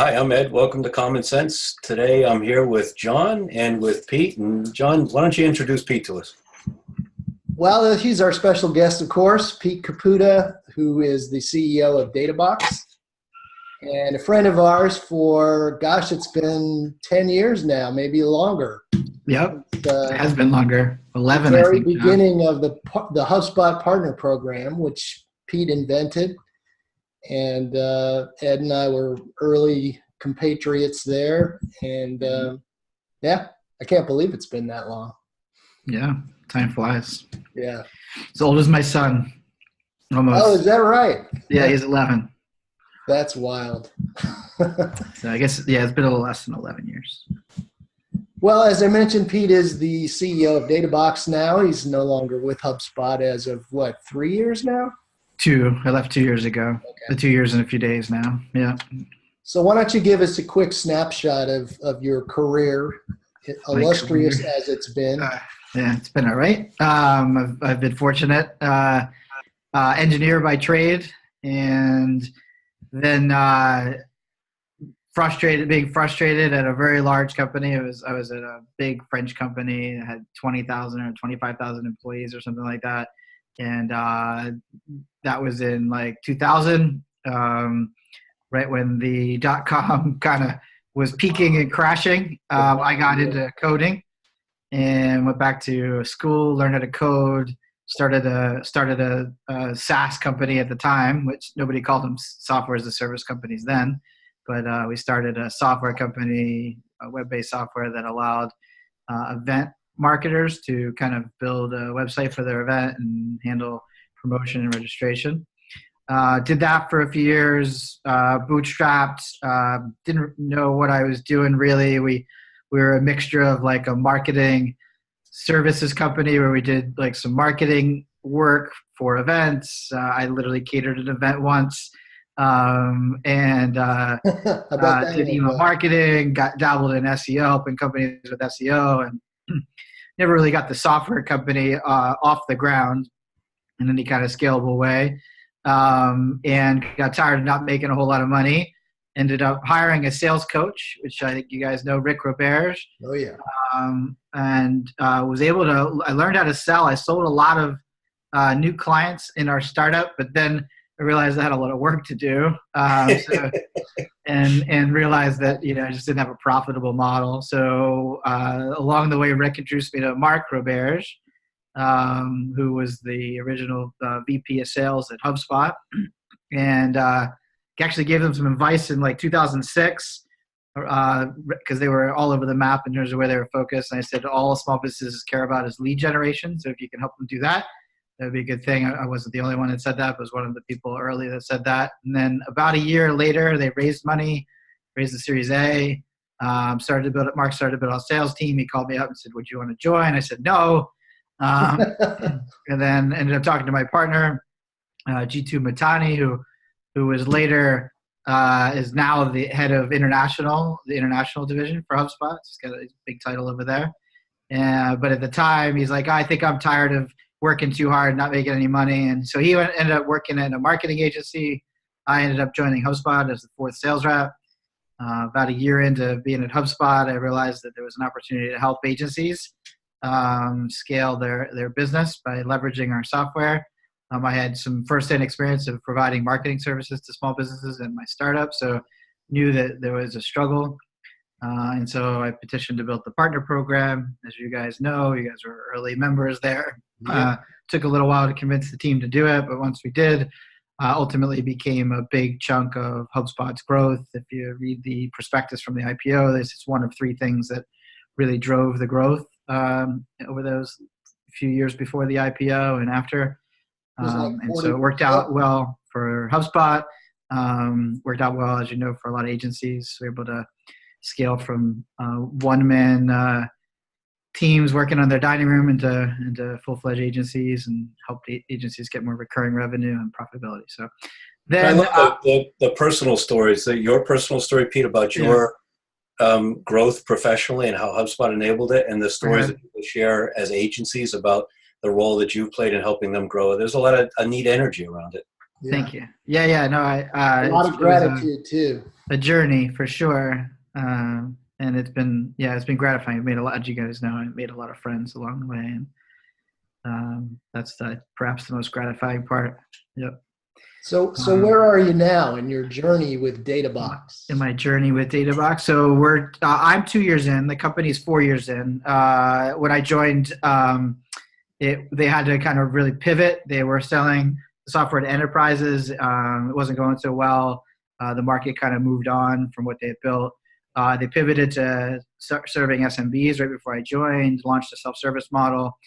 Hi, I'm Ed. Welcome to Common Sense. Today I'm here with John and with Pete. And John, why don't you introduce Pete to us? Well, he's our special guest, of course, Pete Caputa, who is the CEO of Databox and a friend of ours for, gosh, it's been 10 years now, maybe longer. Yep, it has been longer, 11, the I very think. beginning of the HubSpot Partner Program, which Pete invented. And Ed and I were early compatriots there. And yeah, I can't believe it's been that long. Yeah, time flies. Yeah. As old as my son, almost. Oh, is that right? Yeah, he's 11. That's wild. So I guess, yeah, it's been a little less than 11 years. Well, as I mentioned, Pete is the CEO of Databox now. He's no longer with HubSpot as of, what, 3 years now? 2. I left 2 years ago. Okay. 2 years and a few days now. Yeah. So why don't you give us a quick snapshot of your career, illustrious as it's been. Yeah, it's been all right. I've been fortunate. Engineer by trade, and then being frustrated at a very large company. I was at a big French company that had 20,000 or 25,000 employees or something like that. And that was in like 2000, right when the .com kind of was peaking and crashing. I got into coding and went back to school, learned how to code, started a SaaS company at the time, which nobody called them software as a service companies then. But we started a software company, a web-based software that allowed event marketers to kind of build a website for their event and handle promotion and registration. Did that for a few years, bootstrapped, didn't know what I was doing really. We were a mixture of like a marketing services company where we did like some marketing work for events. I literally catered an event once. And did email marketing, dabbled in SEO, helping companies with SEO, and never really got the software company off the ground in any kind of scalable way. And got tired of not making a whole lot of money. Ended up hiring a sales coach, which I think you guys know, Rick Roberge. Oh, yeah. And was able to, I learned how to sell. I sold a lot of new clients in our startup, but then I realized I had a lot of work to do, and realized that, I just didn't have a profitable model. So along the way, Rick introduced me to Mark Roberge, who was the original VP of sales at HubSpot, and actually gave them some advice in like 2006 because they were all over the map in terms of where they were focused. And I said, all small businesses care about is lead generation. So if you can help them do that, that'd be a good thing. I wasn't the only one that said that, but was one of the people early that said that. And then about a year later, they raised money, raised the Series A, Mark started to build a sales team. He called me up and said, would you want to join? I said, no. And then ended up talking to my partner, G2 Matani, who was later, is now the head of the international division for HubSpot. He's got a big title over there. But at the time, he's like, I think I'm tired of working too hard, not making any money. And so he ended up working at a marketing agency. I ended up joining HubSpot as the 4th sales rep. About a year into being at HubSpot, I realized that there was an opportunity to help agencies scale their business by leveraging our software. I had some first-hand experience of providing marketing services to small businesses in my startup, so knew that there was a struggle. And so I petitioned to build the partner program. As you guys know, you guys were early members there. Yeah. Took a little while to convince the team to do it, but once we did, ultimately became a big chunk of HubSpot's growth. If you read the prospectus from the IPO, this is one of 3 things that really drove the growth over those few years before the IPO and after. And so it worked out well for HubSpot, worked out well, as you know, for a lot of agencies. We were able to scale from one-man teams working on their dining room into full-fledged agencies and help agencies get more recurring revenue and profitability. So then I love the personal stories, your personal story, Pete, about your growth professionally and how HubSpot enabled it, and the stories that people share as agencies about the role that you've played in helping them grow. There's a lot of a neat energy around it. Yeah. Thank you. Yeah. No, A lot of gratitude too. A journey for sure. And it's been gratifying. I've made a lot, as you guys know, I made a lot of friends along the way, and that's perhaps the most gratifying part. Yep. So where are you now in your journey with Databox? In my journey with Databox, so I'm 2 years in. The company's 4 years in. When I joined, they had to kind of really pivot. They were selling software to enterprises. It wasn't going so well. The market kind of moved on from what they had built. They pivoted to serving SMBs right before I joined, launched a self-service model,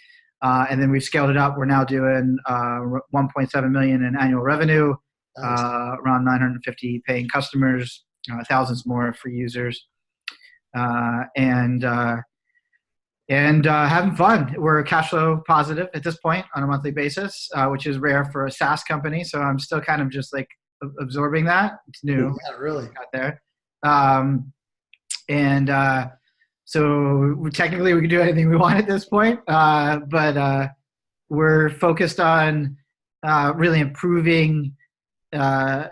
and then we've scaled it up. We're now doing 1.7 million in annual revenue, Nice. around 950 paying customers, thousands more free users, and having fun. We're cash flow positive at this point on a monthly basis, which is rare for a SaaS company. So I'm still kind of just like absorbing that. It's new. Yeah, really. Got there. So technically we can do anything we want at this point, but we're focused on really improving the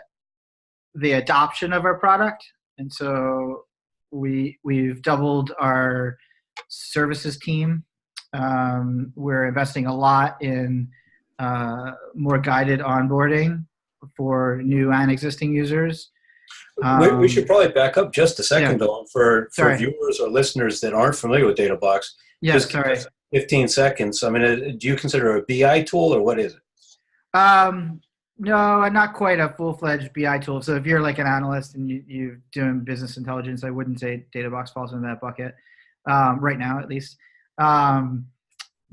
adoption of our product. And so we've doubled our services team. We're investing a lot in more guided onboarding for new and existing users. We should probably back up just a second, though, for Sorry. viewers or listeners that aren't familiar with Databox. Yes, just sorry. 15 seconds. I mean, do you consider it a BI tool, or what is it? No, not quite a full-fledged BI tool. So if you're like an analyst and you're doing business intelligence, I wouldn't say Databox falls into that bucket right now, at least.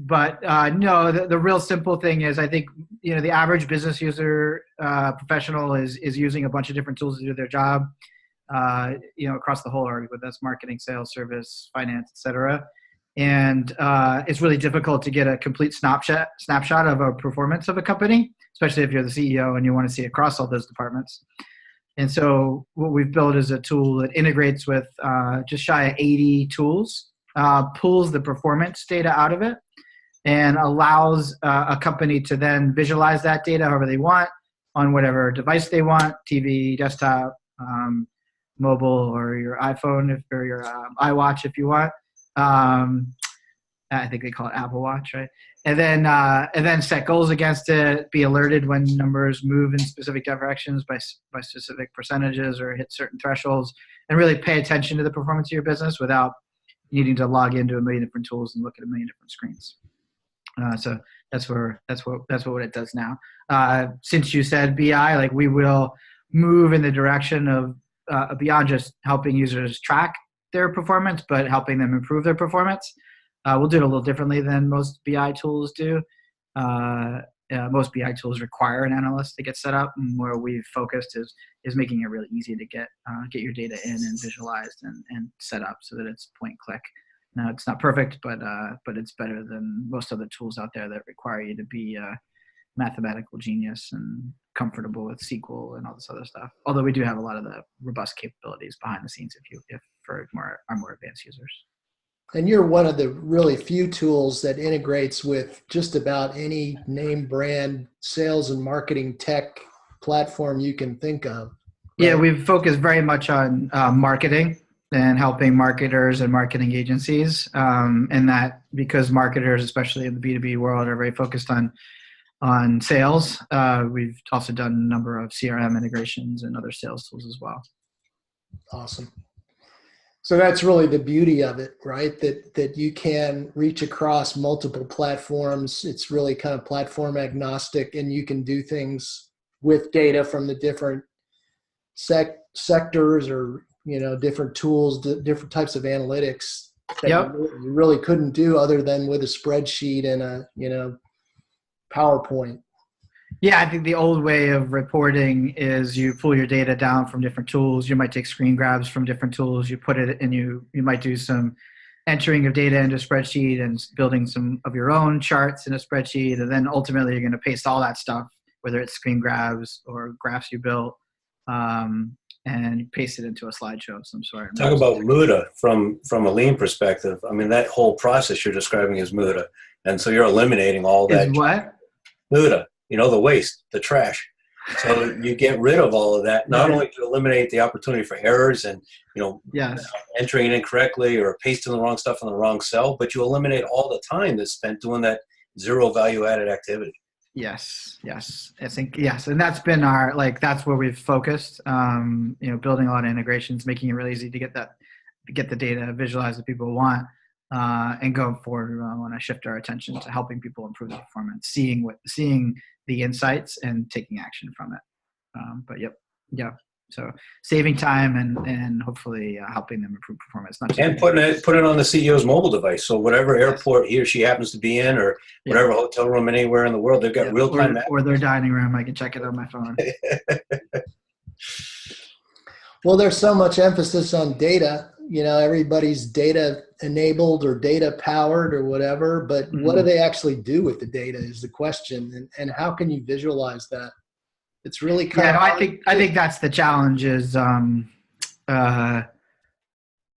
But no, the real simple thing is, I think, the average business user, professional is using a bunch of different tools to do their job, across the whole org, whether that's marketing, sales, service, finance, et cetera. And it's really difficult to get a complete snapshot of a performance of a company, especially if you're the CEO and you want to see across all those departments. And so what we've built is a tool that integrates with just shy of 80 tools, pulls the performance data out of it, and allows a company to then visualize that data however they want on whatever device they want, TV, desktop, mobile, or your iPhone or your iWatch if you want. I think they call it Apple Watch, right? And then set goals against it, be alerted when numbers move in specific directions by specific percentages or hit certain thresholds, and really pay attention to the performance of your business without needing to log into a million different tools and look at a million different screens. So that's what it does now. Since you said BI, like, we will move in the direction of beyond just helping users track their performance, but helping them improve their performance. We'll do it a little differently than most BI tools do. Most BI tools require an analyst to get set up, and where we've focused is making it really easy to get your data in and visualized and set up so that it's point click. Now, it's not perfect, but it's better than most other tools out there that require you to be a mathematical genius and comfortable with SQL and all this other stuff. Although we do have a lot of the robust capabilities behind the scenes if for our more advanced users. And you're one of the really few tools that integrates with just about any name brand sales and marketing tech platform you can think of. Right? Yeah, we've focused very much on marketing and helping marketers and marketing agencies. And that because marketers, especially in the B2B world, are very focused on sales. We've also done a number of CRM integrations and other sales tools as well. Awesome. So that's really the beauty of it, right? That you can reach across multiple platforms. It's really kind of platform agnostic, and you can do things with data from the different sectors or, different tools, different types of analytics that you really couldn't do other than with a spreadsheet and a, PowerPoint. Yeah, I think the old way of reporting is you pull your data down from different tools. You might take screen grabs from different tools. You put it and you might do some entering of data into a spreadsheet and building some of your own charts in a spreadsheet. And then ultimately you're going to paste all that stuff, whether it's screen grabs or graphs you built, and paste it into a slideshow of some sort. Talk about Muda from a lean perspective. I mean, that whole process you're describing is Muda. And so you're eliminating all that. Is what? Muda. The waste, the trash. So you get rid of all of that. Not only to eliminate the opportunity for errors and, Yes. entering it incorrectly or pasting the wrong stuff in the wrong cell, but you eliminate all the time that's spent doing that zero value added activity. Yes. I think, yes. And that's been that's where we've focused, building a lot of integrations, making it really easy to get the data, visualize what people want, and going forward, we want to shift our attention to helping people improve their performance, seeing the insights and taking action from it. But yeah. So saving time and hopefully helping them improve performance. Not just put it on the CEO's mobile device. So whatever airport he or she happens to be in, or whatever hotel room anywhere in the world, they've got real time. Or their dining room, I can check it on my phone. Well, there's so much emphasis on data. Everybody's data enabled or data powered or whatever, but what do they actually do with the data is the question. And how can you visualize that? It's really kind of I think that's the challenge is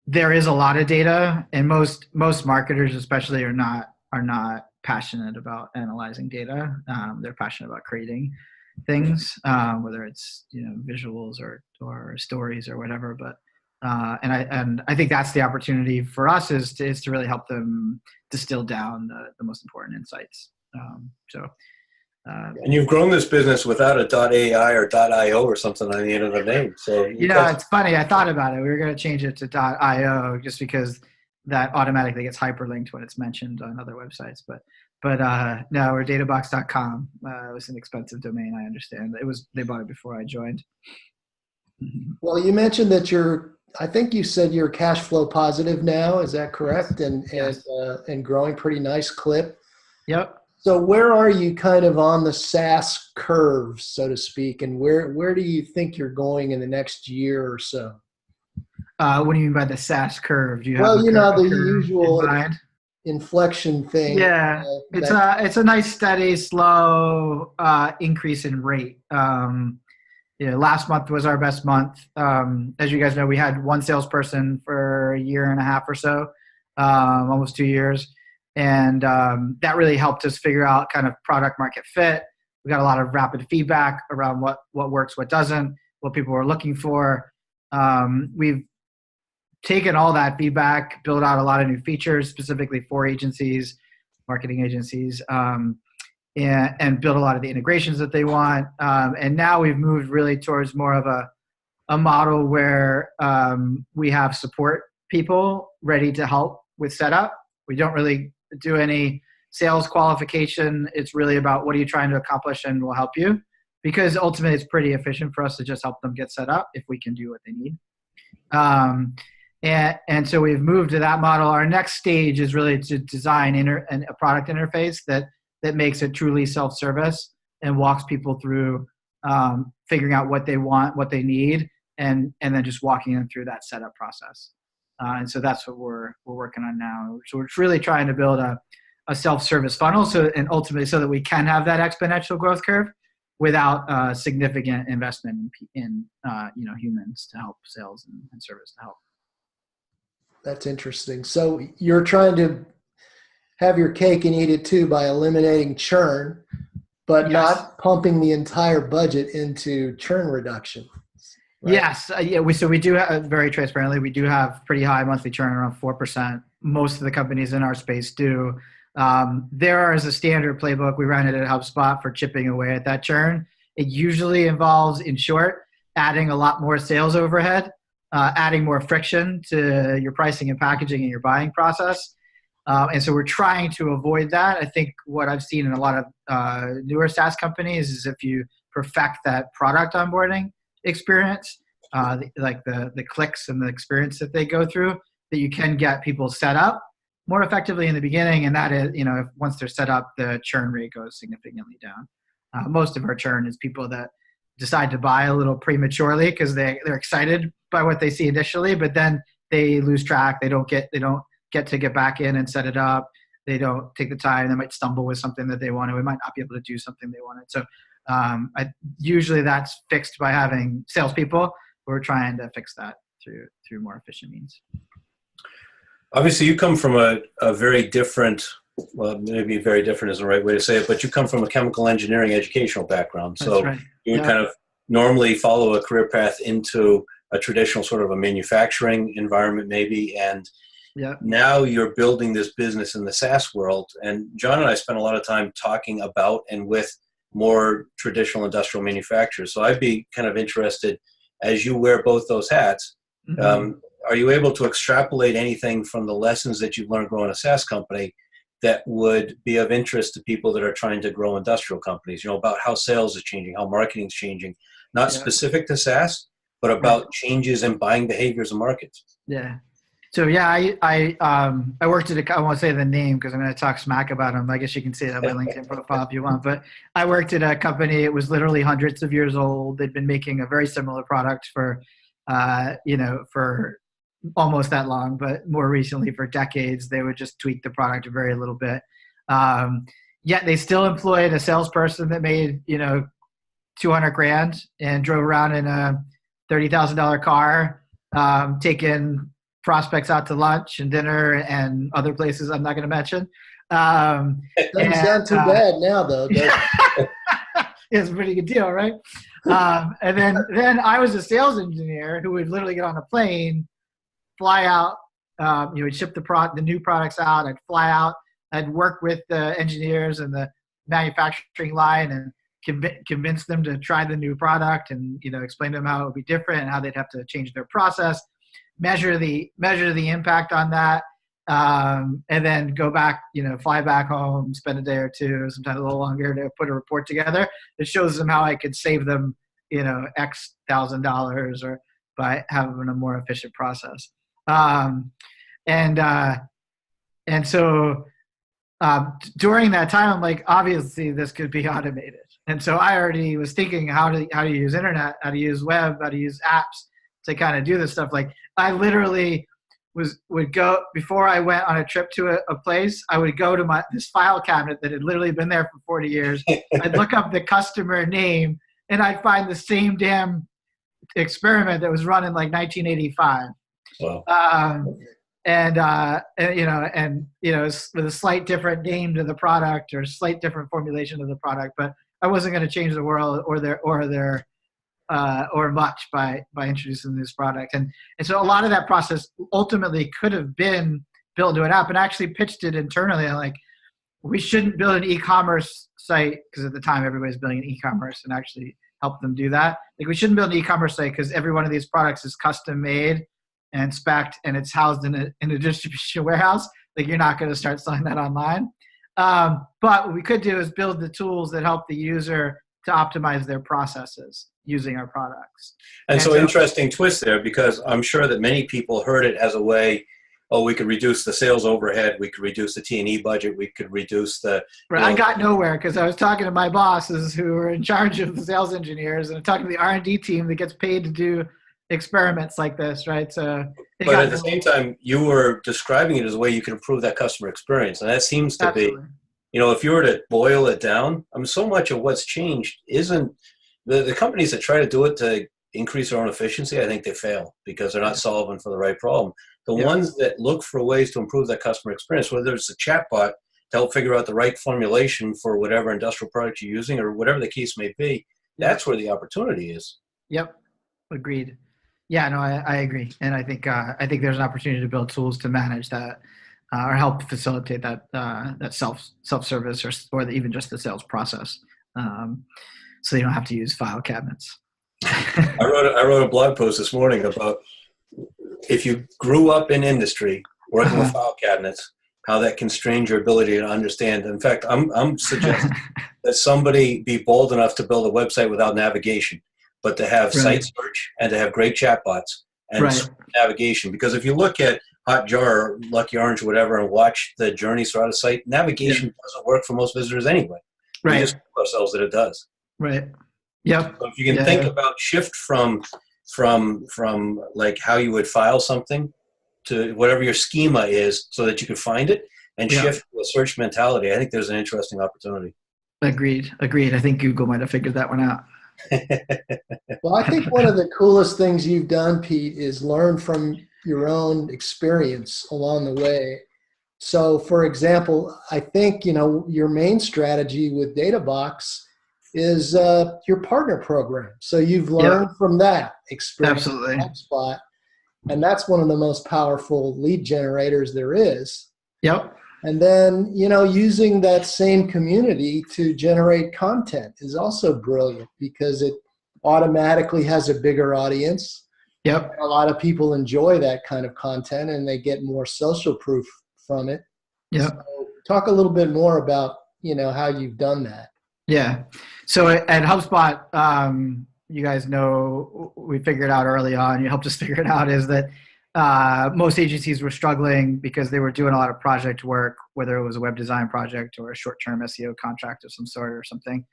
there is a lot of data, and most marketers especially are not passionate about analyzing data. They're passionate about creating things, whether it's visuals or stories or whatever. But and I think that's the opportunity for us is to really help them distill down the most important insights. And you've grown this business without a .ai or .io or something on the end of the name. So it's funny. I thought about it. We were going to change it to .io just because that automatically gets hyperlinked when it's mentioned on other websites. But no, we're Databox.com. It was an expensive domain. I understand. They bought it before I joined. Well, you mentioned that I think you said you're cash flow positive now. Is that correct? And yes. And growing pretty nice clip. Yep. So where are you kind of on the SaaS curve, so to speak, and where do you think you're going in the next year or so? What do you mean by the SaaS curve? Do you have the curve usual inflection thing. Yeah, it's a nice, steady, slow increase in rate. Last month was our best month. As you guys know, we had one salesperson for a year and a half or so, almost 2 years. And that really helped us figure out kind of product market fit. We got a lot of rapid feedback around what works, what doesn't, what people were looking for. We've taken all that feedback, built out a lot of new features specifically for agencies, marketing agencies, and built a lot of the integrations that they want. And now we've moved really towards more of a model where we have support people ready to help with setup. We don't really do any sales qualification. It's really about what are you trying to accomplish, and we'll help you, because ultimately it's pretty efficient for us to just help them get set up if we can do what they need. And so we've moved to that model. Our next stage is really to design a product interface that makes it truly self-service and walks people through figuring out what they want, what they need, and then just walking them through that setup process. And so that's what we're working on now. So we're really trying to build a self-service funnel, and ultimately so that we can have that exponential growth curve without significant investment in humans to help sales and service to help. That's interesting. So you're trying to have your cake and eat it too by eliminating churn, but not pumping the entire budget into churn reduction. Right? Yes. We do have, very transparently, we do have pretty high monthly churn, around 4%. Most of the companies in our space do. There is a standard playbook. We run it at HubSpot for chipping away at that churn. It usually involves, in short, adding a lot more sales overhead, adding more friction to your pricing and packaging and your buying process. And so we're trying to avoid that. I think what I've seen in a lot of newer SaaS companies is if you perfect that product onboarding experience, like the clicks and the experience that they go through, that you can get people set up more effectively in the beginning. And that is, if once they're set up, the churn rate goes significantly down. Most of our churn is people that decide to buy a little prematurely because they're excited by what they see initially, but then they lose track. They don't get to get back in and set it up. They don't take the time. They might stumble with something that they wanted. We might not be able to do something they wanted. So usually that's fixed by having salespeople. We're trying to fix that through more efficient means. Obviously, you come from a very different well, maybe very different is the right way to say it, but you come from a chemical engineering educational background. So That's right. you would kind of normally follow a career path into a traditional sort of a manufacturing environment maybe, and now you're building this business in the SaaS world. And John and I spent a lot of time talking about and with more traditional industrial manufacturers. So I'd be kind of interested, as you wear both those hats, are you able to extrapolate anything from the lessons that you've learned growing a SaaS company that would be of interest to people that are trying to grow industrial companies, about how sales is changing, how marketing is changing, not specific to SaaS, but about changes in buying behaviors and markets? Yeah. So I worked at I won't say the name because I'm going to talk smack about them. I guess you can see it on my LinkedIn profile if you want. But I worked at a company. It was literally hundreds of years old. They'd been making a very similar product for, for almost that long, but more recently for decades. They would just tweak the product a very little bit. Yet they still employed a salesperson that made $200,000 and drove around in a $30,000 car, taking prospects out to lunch and dinner and other places I'm not going to mention. Doesn't sound too bad now, though, does it? It's a pretty good deal, right? And then I was a sales engineer who would literally get on a plane, fly out, would ship the new products out. I'd fly out. I'd work with the engineers and the manufacturing line and convince them to try the new product and explain to them how it would be different and how they'd have to change their process, measure the impact on that, and then go back, fly back home, spend a day or two, sometimes a little longer, to put a report together that shows them how I could save them, X $1,000 or by having a more efficient process. And so during that time, I'm like, obviously this could be automated. And so I already was thinking how to use internet, how to use web, how to use apps to kind of do this stuff. Like I literally would go, before I went on a trip to a place, I would go to this file cabinet that had literally been there for 40 years. I'd look up the customer name and I'd find the same damn experiment that was run in like 1985. Wow. With a slight different name to the product or slight different formulation of the product, but I wasn't going to change the world or much by introducing this product. And so a lot of that process ultimately could have been built into an app, and actually pitched it internally. I'm like, we shouldn't build an e-commerce site, because at the time everybody's building an e-commerce, and actually help them do that. Like, we shouldn't build an e-commerce site because every one of these products is custom made and spec'd, and it's housed in a distribution warehouse. Like, you're not going to start selling that online. But what we could do is build the tools that help the user to optimize their processes using our products. And so interesting twist there, because I'm sure that many people heard it as a way, we could reduce the sales overhead, we could reduce the T&E budget, we could reduce the... Right. I got nowhere because I was talking to my bosses who are in charge of the sales engineers, and I'm talking to the R&D team that gets paid to do experiments like this, right? So, but at the same time, you were describing it as a way you can improve that customer experience, and that seems to be, if you were to boil it down, so much of what's changed isn't the companies that try to do it to increase their own efficiency. I think they fail because they're not solving for the right problem. The ones that look for ways to improve that customer experience, whether it's a chatbot to help figure out the right formulation for whatever industrial product you're using or whatever the case may be, that's where the opportunity is. Yep, agreed. Yeah, no, I agree, and I think there's an opportunity to build tools to manage that, or help facilitate that self-service or even just the sales process, so you don't have to use file cabinets. I wrote a blog post this morning about if you grew up in industry working with file cabinets, how that constrains your ability to understand. In fact, I'm suggesting that somebody be bold enough to build a website without navigation, but to have site search and to have great chatbots and navigation. Because if you look at Hotjar or Lucky Orange or whatever and watch the journeys throughout a site, navigation doesn't work for most visitors anyway. We just tell ourselves that it does. Right. Yep. So if you can think about shift from like how you would file something to whatever your schema is so that you can find it and shift to a search mentality, I think there's an interesting opportunity. Agreed. I think Google might have figured that one out. Well, I think one of the coolest things you've done, Pete, is learn from your own experience along the way So for example, I think, your main strategy with Databox is your partner program. So you've learned from that experience Absolutely. in HubSpot, and that's one of the most powerful lead generators there is. Yep. And then, using that same community to generate content is also brilliant because it automatically has a bigger audience. Yep. A lot of people enjoy that kind of content and they get more social proof from it. Yep. So talk a little bit more about, how you've done that. Yeah. So at HubSpot, you guys know, we figured out early on, you helped us figure it out, is that most agencies were struggling because they were doing a lot of project work, whether it was a web design project or a short-term SEO contract of some sort or something.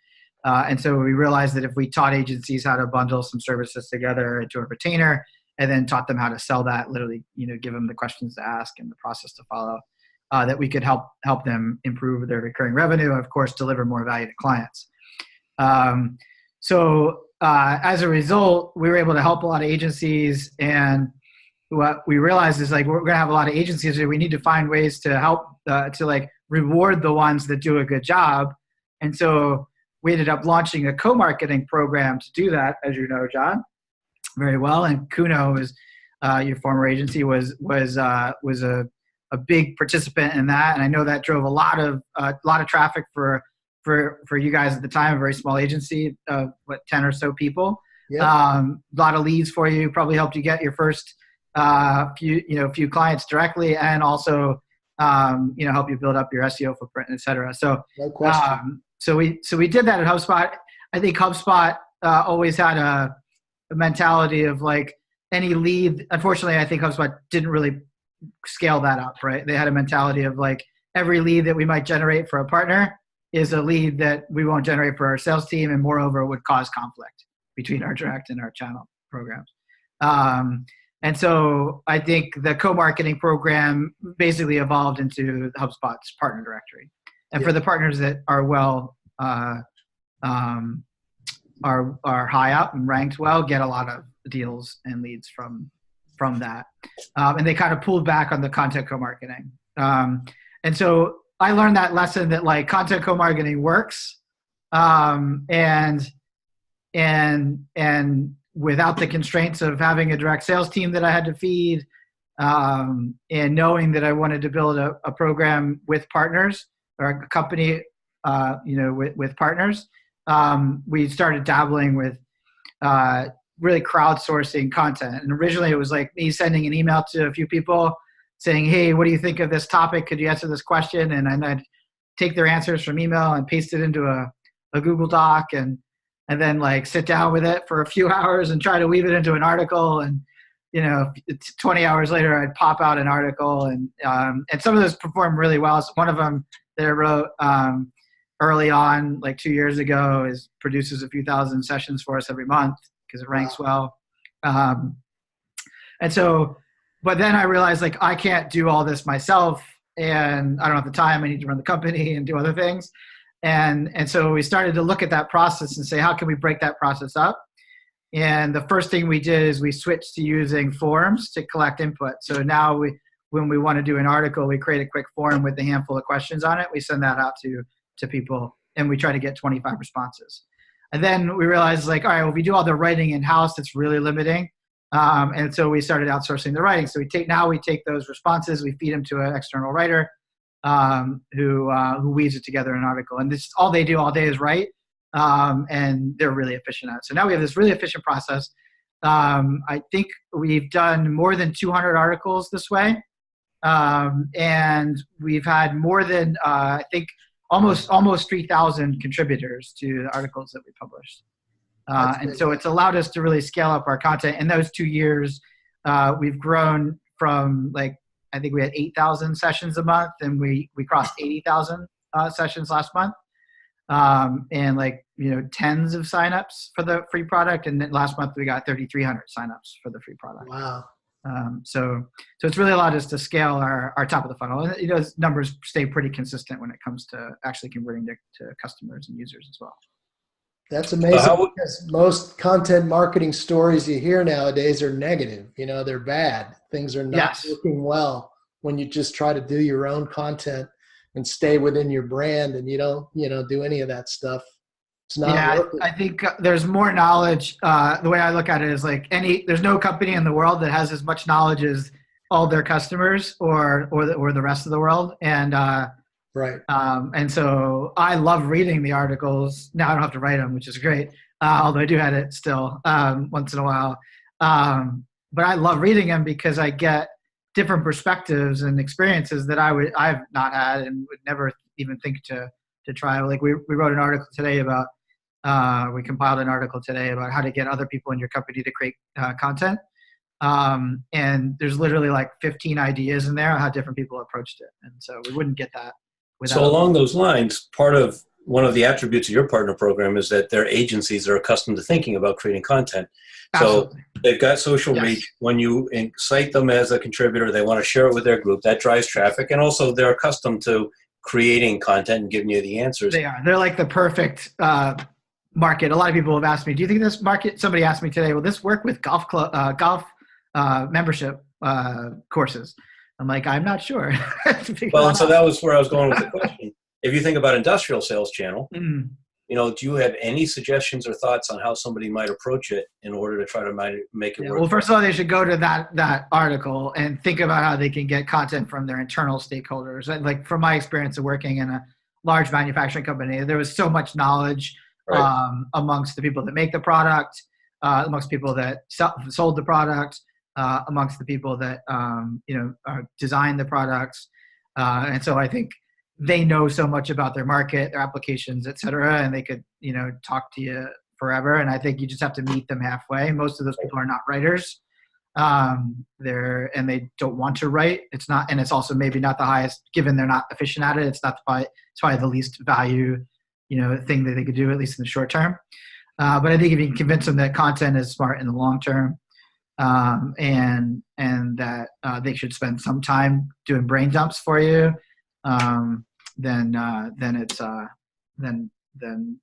And so we realized that if we taught agencies how to bundle some services together into a retainer and then taught them how to sell that, literally, give them the questions to ask and the process to follow, that we could help them improve their recurring revenue and, of course, deliver more value to clients. So as a result, we were able to help a lot of agencies, and what we realized is, like, we're going to have a lot of agencies, we need to find ways to help to reward the ones that do a good job. And so we ended up launching a co-marketing program to do that, as you know, John, very well. And Kuno, is your former agency, was a big participant in that, and I know that drove a lot of traffic for you guys at the time, a very small agency of 10 or so people. Yep. A lot of leads for you, probably helped you get your first few clients directly, and also help you build up your SEO footprint, et cetera. So no question. So we did that at HubSpot. I think HubSpot always had a mentality of, like, any lead. Unfortunately, I think HubSpot didn't really scale that up, right? They had a mentality of, like, every lead that we might generate for a partner is a lead that we won't generate for our sales team, and moreover would cause conflict between our direct and our channel programs. And so I think the co-marketing program basically evolved into HubSpot's partner directory. And for the partners that are are high up and ranked well, get a lot of deals and leads from that. And they kind of pulled back on the content co-marketing. And so I learned that lesson, that, like, content co-marketing works, and without the constraints of having a direct sales team that I had to feed, and knowing that I wanted to build a program with partners, or a company, with partners, we started dabbling with really crowdsourcing content. And originally it was like me sending an email to a few people saying, hey, what do you think of this topic? Could you answer this question? And I'd take their answers from email and paste it into a Google Doc, and then, like, sit down with it for a few hours and try to weave it into an article. And, 20 hours later, I'd pop out an article, and some of those performed really well. So one of them that I wrote early on, like 2 years ago, produces a few thousand sessions for us every month because it ranks well. And so, but then I realized, like, I can't do all this myself, and I don't have the time. I need to run the company and do other things. And so we started to look at that process and say, how can we break that process up? And the first thing we did is we switched to using forums to collect input. So now when we want to do an article, we create a quick form with a handful of questions on it. We send that out to people, and we try to get 25 responses. And then we realized, like, all right, well, if we do all the writing in-house, it's really limiting. And so we started outsourcing the writing. So we take those responses, we feed them to an external writer, who weaves it together in an article. And this, all they do all day is write, and they're really efficient at it. So now we have this really efficient process. I think we've done more than 200 articles this way. And we've had more than, I think, almost 3,000 contributors to the articles that we published. And so it's allowed us to really scale up our content. In those 2 years, we've grown from, like, I think we had 8,000 sessions a month, and we crossed 80,000 sessions last month. And, like, tens of signups for the free product. And then last month we got 3,300 signups for the free product. Wow. So it's really allowed us to scale our top of the funnel. And those numbers stay pretty consistent when it comes to actually converting to customers and users as well. That's amazing, because most content marketing stories you hear nowadays are negative. They're bad. Things are not working well. when you just try to do your own content and stay within your brand and you don't, do any of that stuff. It's not worth it. I think there's more knowledge. The way I look at it is like there's no company in the world that has as much knowledge as all their customers or the rest of the world. And right. And so I love reading the articles. Now I don't have to write them, which is great. Although I do edit still once in a while. But I love reading them because I get different perspectives and experiences that I've not had and would never even think to try. Like we wrote an article today about, we compiled an article today about how to get other people in your company to create content. And there's literally like 15 ideas in there on how different people approached it. And so we wouldn't get that without. So along those lines, one of the attributes of your partner program is that their agencies are accustomed to thinking about creating content. Absolutely. So they've got social Yes. reach. When you cite them as a contributor, they want to share it with their group. That drives traffic. And also they're accustomed to creating content and giving you the answers. They are. They're like the perfect market. A lot of people have asked me, do you think this market, somebody asked me today, will this work with golf membership courses? I'm like, I'm not sure. Well, and so that was where I was going with the question. If you think about industrial sales channel, do you have any suggestions or thoughts on how somebody might approach it in order to try to make it work? Well, first of all, they should go to that article and think about how they can get content from their internal stakeholders. And like from my experience of working in a large manufacturing company, there was so much knowledge amongst the people that make the product, amongst people that sold the product, amongst the people that design the products. And so I think they know so much about their market, their applications, et cetera, and they could, talk to you forever. And I think you just have to meet them halfway. Most of those people are not writers. And they don't want to write. It's not, and it's also maybe not the highest, given they're not efficient at it. It's probably the least value, thing that they could do, at least in the short term. But I think if you can convince them that content is smart in the long term, and that they should spend some time doing brain dumps for you, then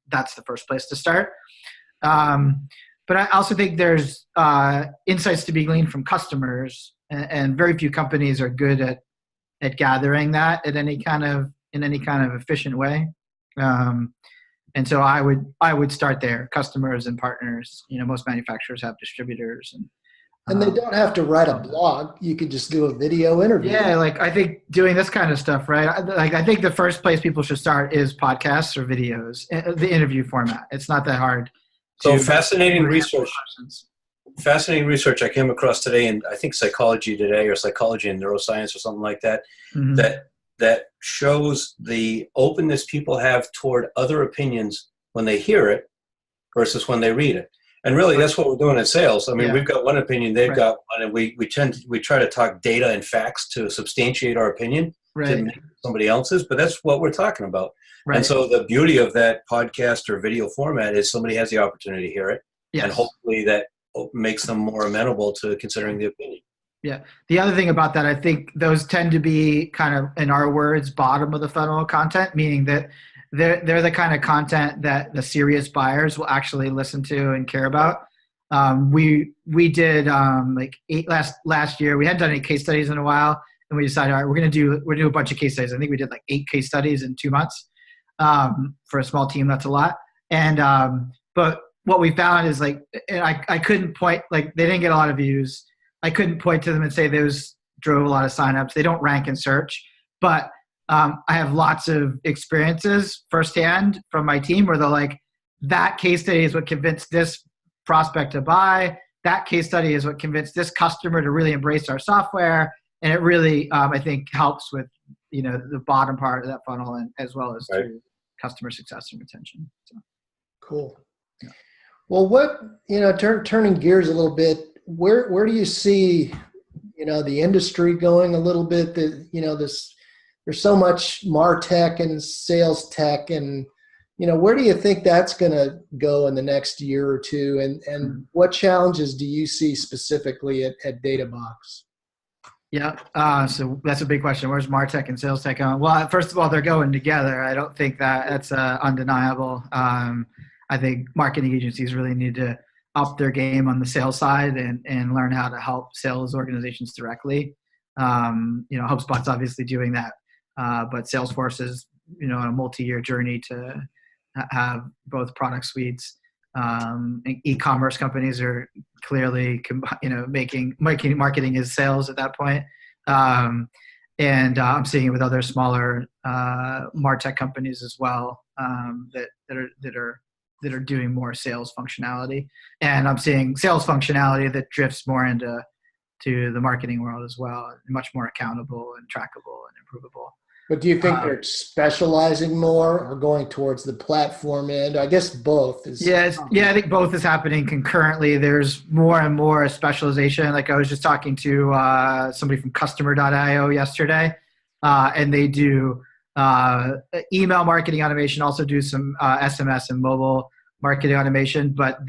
that's the first place to start. But I also think there's insights to be gleaned from customers, and very few companies are good at gathering that in any kind of efficient way. And so I would start there, customers and partners. Most manufacturers have distributors, and they don't have to write a blog. You could just do a video interview. Yeah, like I think doing this kind of stuff, right? I think the first place people should start is podcasts or videos, the interview format. It's not that hard. So fascinating research. Fascinating research I came across today in, I think, Psychology Today or Psychology and Neuroscience or something like that, that shows the openness people have toward other opinions when they hear it versus when they read it. And really, that's what we're doing in sales. I mean, we've got one opinion, they've got one, and we try to talk data and facts to substantiate our opinion to make somebody else's, but that's what we're talking about. Right. And so the beauty of that podcast or video format is somebody has the opportunity to hear it, and hopefully that makes them more amenable to considering the opinion. Yeah. The other thing about that, I think those tend to be kind of, in our words, bottom of the funnel content, meaning that they're the kind of content that the serious buyers will actually listen to and care about. We did last year. We hadn't done any case studies in a while, and we decided, all right, we're gonna do a bunch of case studies. I think we did like 8 case studies in 2 months. For a small team, that's a lot. And but what we found is I couldn't point, they didn't get a lot of views. I couldn't point to them and say those drove a lot of signups. They don't rank in search, but I have lots of experiences firsthand from my team where they're like, that case study is what convinced this prospect to buy. That case study is what convinced this customer to really embrace our software. And it really, I think, helps with, the bottom part of that funnel, and as well as to customer success and retention. So. Cool. Yeah. Well, turning gears a little bit, where do you see, the industry going a little bit? There's so much MarTech and sales tech, and where do you think that's going to go in the next year or two? And what challenges do you see specifically at Databox? Yeah, so that's a big question. Where's MarTech and sales tech going? Well, first of all, they're going together. I don't think that's undeniable. I think marketing agencies really need to up their game on the sales side and learn how to help sales organizations directly. HubSpot's obviously doing that, but Salesforce is, on a multi-year journey to have both product suites. E-commerce companies are clearly, making marketing is sales at that point. And I'm seeing it with other smaller MarTech companies as well, that are doing more sales functionality. And I'm seeing sales functionality that drifts more into the marketing world as well, much more accountable and trackable and improvable. But do you think they're specializing more or going towards the platform end? I guess both. I think both is happening concurrently. There's more and more specialization. Like I was just talking to somebody from Customer.io yesterday, and they do email marketing automation, also do some SMS and mobile marketing automation, but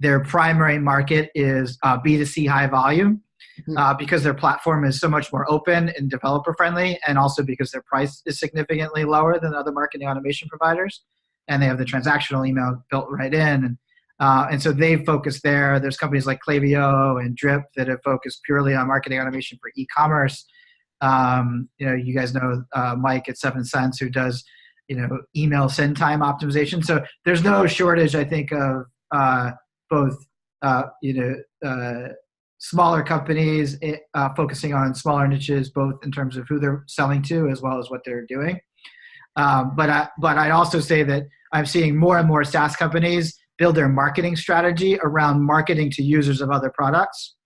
their primary market is B2C high volume. Because their platform is so much more open and developer friendly, and also because their price is significantly lower than other marketing automation providers, and they have the transactional email built right in, and so they've focused there. There's companies like Klaviyo and Drip that have focused purely on marketing automation for e-commerce. You guys know Mike at 7 Cents, who does email send time optimization. So there's no shortage, I think, of both smaller companies focusing on smaller niches, both in terms of who they're selling to as well as what they're doing. But I'd also say that I'm seeing more and more SaaS companies build their marketing strategy around marketing to users of other products.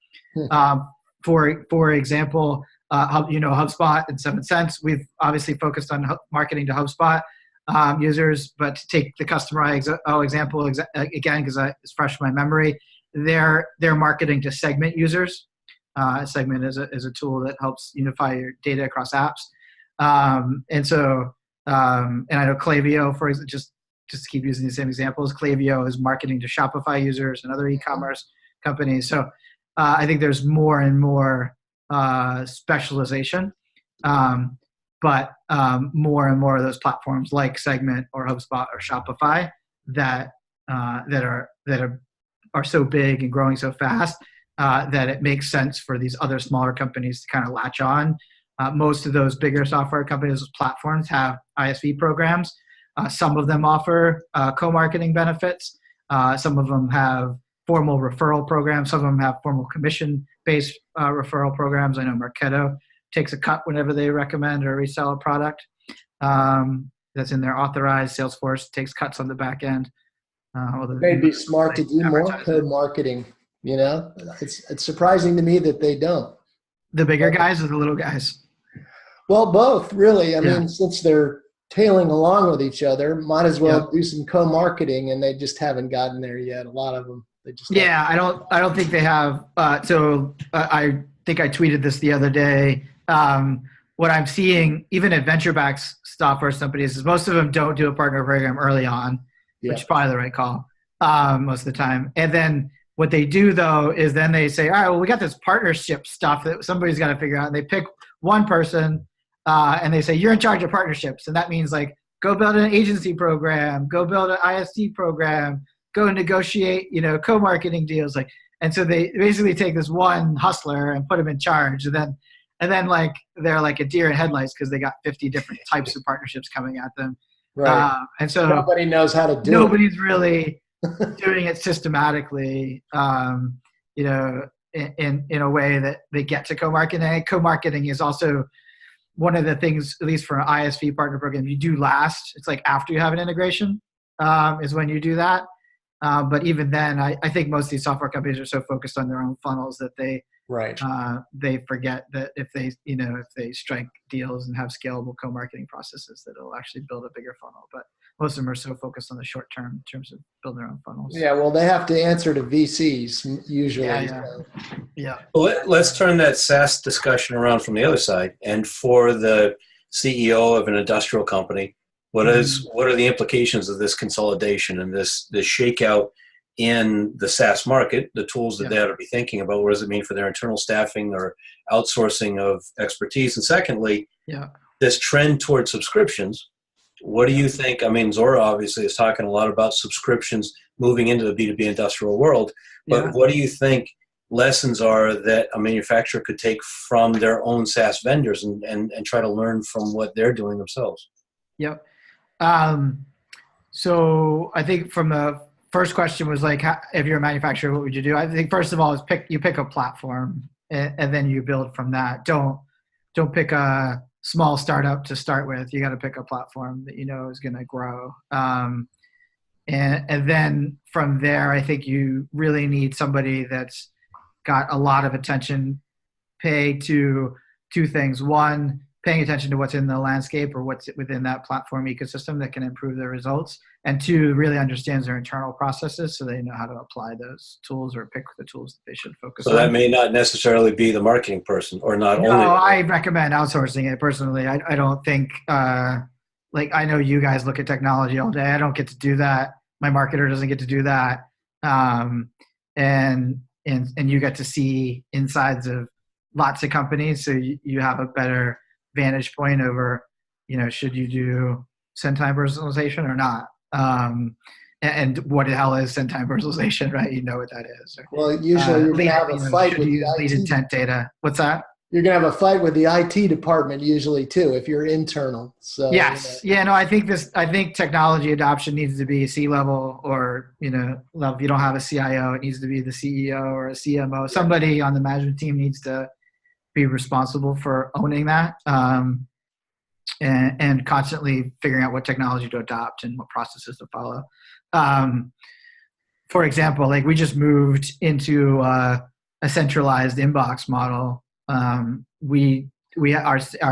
For example, HubSpot and 7 Cents, we've obviously focused on marketing to HubSpot users, but to take the Customer example again, because it's fresh in my memory, they're marketing to Segment users. Segment is a tool that helps unify your data across apps. And I know Klaviyo, for example, just to keep using the same examples, Klaviyo is marketing to Shopify users and other e-commerce companies. So I think there's more and more specialization, but more and more of those platforms like Segment or HubSpot or Shopify that are so big and growing so fast that it makes sense for these other smaller companies to kind of latch on. Most of those bigger software companies, platforms, have ISV programs. Some of them offer co-marketing benefits. Some of them have formal referral programs. Some of them have formal commission-based referral programs. I know Marketo takes a cut whenever they recommend or resell a product that's in their authorized. Salesforce takes cuts on the back end. They'd be smart to do more co-marketing. It's surprising to me that they don't. The bigger guys or the little guys? Well, both, really. I mean, since they're tailing along with each other, might as well do some co-marketing, and they just haven't gotten there yet. A lot of them, they just I don't think they have. So I think I tweeted this the other day. What I'm seeing, even at venture-backed software companies, is most of them don't do a partner program early on. Which is probably the right call most of the time. And then what they do, though, is then they say, all right, well, we got this partnership stuff that somebody's got to figure out. And they pick one person and they say, you're in charge of partnerships. And that means, like, go build an agency program, go build an IST program, go negotiate, co-marketing deals. And so they basically take this one hustler and put him in charge. And then like, they're like a deer in headlights because they got 50 different types of partnerships coming at them. Right. And so nobody knows how to do it. Nobody's really doing it systematically, in a way that they get to co-marketing. Co-marketing is also one of the things, at least for an ISV partner program, you do last. It's like after you have an integration is when you do that. But even then, I think most of these software companies are so focused on their own funnels that they forget that if they strike deals and have scalable co-marketing processes, that it'll actually build a bigger funnel. But most of them are so focused on the short term in terms of building their own funnels. Yeah, well, they have to answer to VCs usually. Yeah. Well, let's turn that SaaS discussion around from the other side. And for the CEO of an industrial company, what are the implications of this consolidation and this shakeout in the SaaS market, the tools that they ought to be thinking about? What does it mean for their internal staffing or outsourcing of expertise? And secondly, this trend towards subscriptions, what do you think? I mean, Zora obviously is talking a lot about subscriptions moving into the B2B industrial world, but what do you think lessons are that a manufacturer could take from their own SaaS vendors and try to learn from what they're doing themselves? Yep. So I think from the first question was like, if you're a manufacturer, what would you do? I think first of all is you pick a platform and then you build from that. Don't pick a small startup to start with. You got to pick a platform that you know is going to grow. And then from there, I think you really need somebody that's got a lot of attention paid to two things. One, paying attention to what's in the landscape or what's within that platform ecosystem that can improve their results. And two, really understands their internal processes so they know how to apply those tools or pick the tools that they should focus on. So that may not necessarily be the marketing person or not only. No, I recommend outsourcing it personally. I don't think, like I know you guys look at technology all day. I don't get to do that. My marketer doesn't get to do that. And you get to see insides of lots of companies. So you have a better vantage point over, should you do send time personalization or not? And what the hell is send time personalization, right? You know what that is. Well, usually you're going to have a fight with the lead IT. intent data. What's that? You're going to have a fight with the IT department usually too, if you're internal. So yes. Yeah, no, I think technology adoption needs to be C-level or, level. If you don't have a CIO, it needs to be the CEO or a CMO. Somebody on the management team needs to be responsible for owning that. And constantly figuring out what technology to adopt and what processes to follow. For example, like we just moved into a centralized inbox model. Our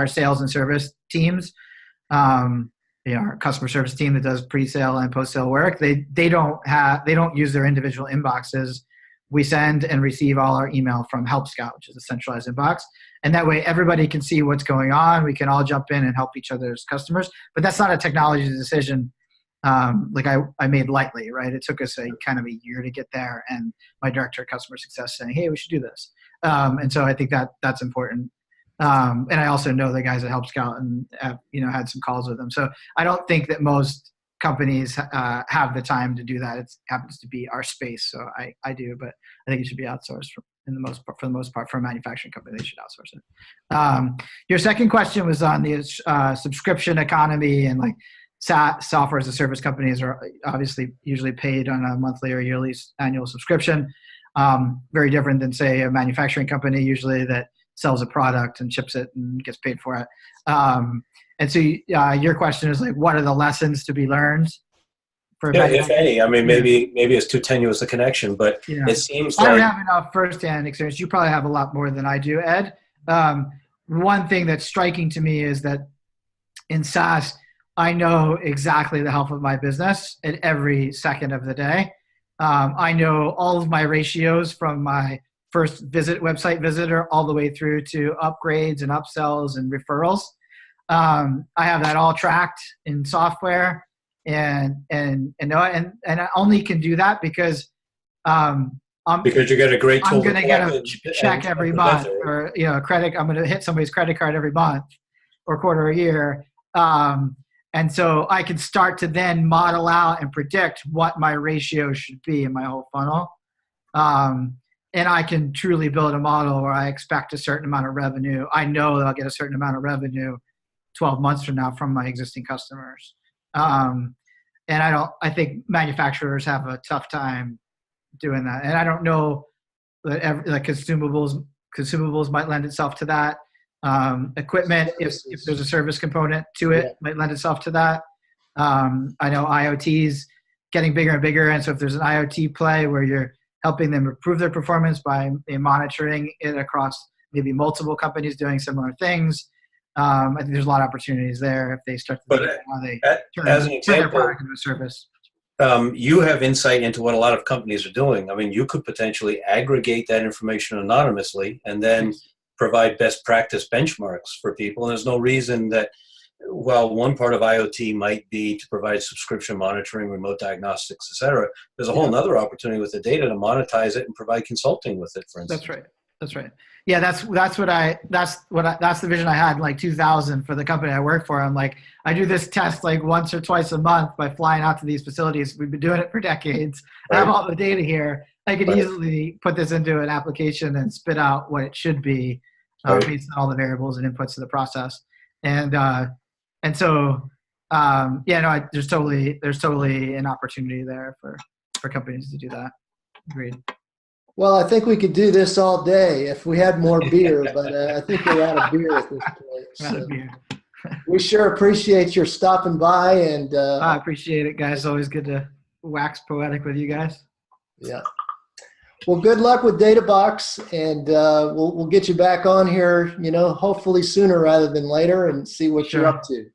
sales and service teams, our customer service team that does pre-sale and post-sale work, they don't use their individual inboxes. We send and receive all our email from Help Scout, which is a centralized inbox. And that way everybody can see what's going on. We can all jump in and help each other's customers. But that's not a technology decision like I made lightly, right? It took us a year to get there. And my director of customer success saying, hey, we should do this. And so I think that's important. And I also know the guys at Help Scout and have, had some calls with them. So I don't think that most companies have the time to do that. It happens to be our space. So I do, but I think it should be outsourced for the most part for a manufacturing company. They should outsource it. Your second question was on the subscription economy and like SaaS, software as a service companies are obviously usually paid on a monthly or yearly annual subscription. Very different than say a manufacturing company usually that sells a product and ships it and gets paid for it. And so your question is like, what are the lessons to be learned? If any, I mean, maybe it's too tenuous a connection, but it seems like I don't have enough firsthand experience. You probably have a lot more than I do, Ed. One thing that's striking to me is that in SaaS, I know exactly the health of my business at every second of the day. I know all of my ratios from my first website visitor all the way through to upgrades and upsells and referrals. I have that all tracked in software, and I only can do that because you get a great tool. I'm going to get a check every month, or a credit. I'm going to hit somebody's credit card every month, or quarter a year, and so I can start to then model out and predict what my ratio should be in my whole funnel. And I can truly build a model where I expect a certain amount of revenue. I know that I'll get a certain amount of revenue 12 months from now from my existing customers. And I think manufacturers have a tough time doing that. And I don't know that consumables might lend itself to that. Equipment, if there's a service component to it, might lend itself to that. I know IoT's getting bigger and bigger. And so if there's an IoT play where you're helping them improve their performance by monitoring it across maybe multiple companies doing similar things. I think there's a lot of opportunities there if they start to think how they turn their product into a service. You have insight into what a lot of companies are doing. I mean, you could potentially aggregate that information anonymously and then provide best practice benchmarks for people. And there's no reason that, while one part of IoT might be to provide subscription monitoring, remote diagnostics, et cetera, there's a whole other opportunity with the data to monetize it and provide consulting with it, for instance. That's right. Yeah, that's the vision I had in like 2000 for the company I work for. I'm like, I do this test like once or twice a month by flying out to these facilities. We've been doing it for decades. I have all the data here. I could Right. easily put this into an application and spit out what it should be Right. based on all the variables and inputs to the process. And so, yeah, no, there's totally an opportunity there for companies to do that. Agreed. Well, I think we could do this all day if we had more beer, but I think we're out of beer at this point. So we sure appreciate your stopping by, and I appreciate it, guys. It's always good to wax poetic with you guys. Yeah. Well, good luck with Databox, and we'll get you back on here, hopefully sooner rather than later, and see what you're up to.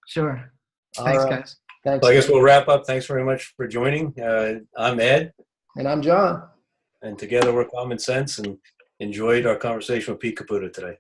Sure. All Thanks, right. guys. Thanks. Well, I guess we'll wrap up. Thanks very much for joining. I'm Ed. And I'm John. And together we're Common Sense, and enjoyed our conversation with Pete Caputa today.